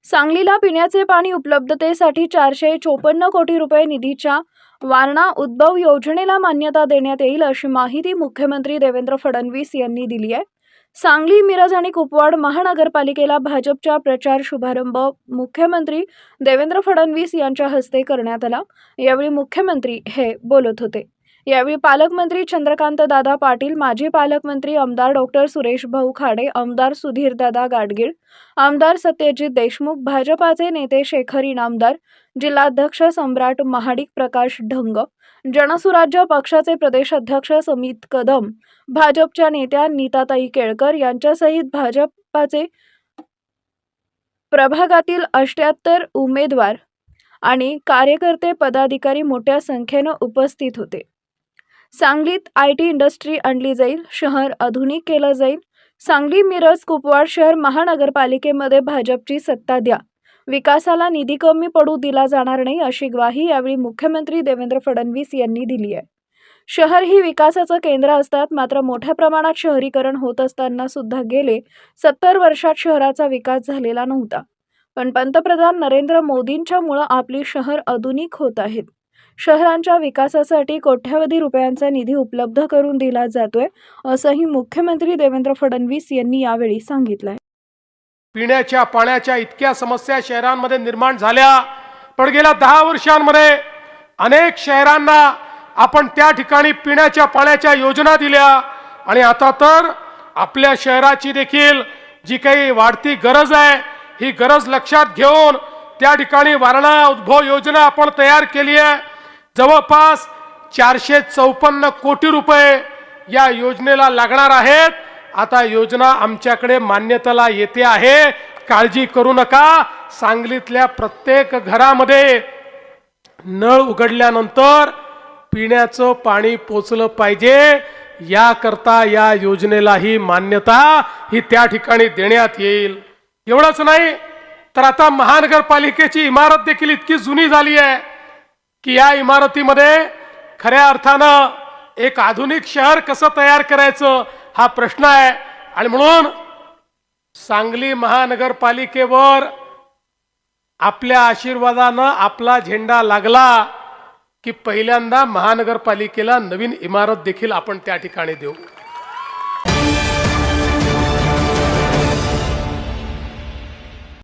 सांगलीला पिण्याचे पाणी उपलब्धतेसाठी 454 कोटी रुपये निधीच्या वारणा उद्भव योजनेला मान्यता देण्यात येईल अशी माहिती मुख्यमंत्री देवेंद्र फडणवीस यांनी दिली आहे। सांगली, मिरज आणि कुपवाड महानगरपालिकेला भाजपचा प्रचार शुभारंभ मुख्यमंत्री देवेंद्र फडणवीस यांच्या हस्ते करण्यात आला। यावेळी मुख्यमंत्री हे बोलत होते। यावेळी पालकमंत्री चंद्रकांतदादा पाटील, माजी पालकमंत्री आमदार डॉक्टर सुरेश भाऊ खाडे, आमदार सुधीरदादा गाडगीळ, आमदार सत्यजित देशमुख, भाजपाचे नेते शेखर इनामदार, जिल्हाध्यक्ष सम्राट महाडिक, प्रकाश ढंग, जनसुराज्य पक्षाचे प्रदेश अध्यक्ष समित कदम, भाजपच्या नेत्या नीताताई केळकर यांच्यासहित भाजपाचे प्रभागातील 78 उमेदवार आणि कार्यकर्ते पदाधिकारी मोठ्या संख्येने उपस्थित होते। सांगलीत आयटी इंडस्ट्री आणली जाईल, शहर आधुनिक केलं जाईल। सांगली, मिरज, कुपवाड शहर महानगरपालिकेमध्ये भाजपची सत्ता द्या, विकासाला निधी कमी पडू दिला जाणार नाही अशी ग्वाही यावेळी मुख्यमंत्री देवेंद्र फडणवीस यांनी दिली आहे। शहर ही विकासाचं केंद्र असतात, मात्र मोठ्या प्रमाणात शहरीकरण होत असताना सुद्धा गेले 70 वर्षात शहराचा विकास झालेला नव्हता। पण पंतप्रधान नरेंद्र मोदींच्यामुळे आपली शहर आधुनिक होत आहेत। शहरांच्या विकासासाठी कोट्यावधी रुपयांचा निधी उपलब्ध करून दिला जातोय असंही मुख्यमंत्री देवेंद्र फडणवीस यांनी यावेळी सांगितलंय। पिण्याच्या पाण्याच्या इतक्या समस्या शहरांमध्ये निर्माण झाल्या, पण गेल्या 10 वर्षांमध्ये अनेक शहरांना आपण त्या ठिकाणी पिण्याच्या पाण्याच्या योजना दिल्या आणि आता तर आपल्या शहराची देखील जी काही वाढती गरज आहे ही गरज लक्षात घेऊन त्या ठिकाणी वारणा उद्भव योजना आपण तयार केली आहे। जवळपास 454 कोटी रुपये या योजनेला लागणार आहेत। आता योजना आमच्याकडे मान्यतेला येते आहे, काळजी करू नका। सांगलीतल्या प्रत्येक घरामध्ये नळ उघडल्यानंतर पिण्याचं पाणी पोचलं पाहिजे, याकरता या योजनेलाही मान्यता ही त्या ठिकाणी देण्यात येईल। एवढंच नाही तर आता महानगरपालिकेची इमारत देखील इतकी जुनी झाली आहे की या इमारतीमध्ये खऱ्या अर्थानं एक आधुनिक शहर कसं तयार करायचं हा प्रश्न आहे। आणि म्हणून सांगली महानगरपालिकेवर आपल्या आशीर्वादानं आपला झेंडा लागला की पहिल्यांदा महानगरपालिकेला नवीन इमारत देखील आपण त्या ठिकाणी देऊ।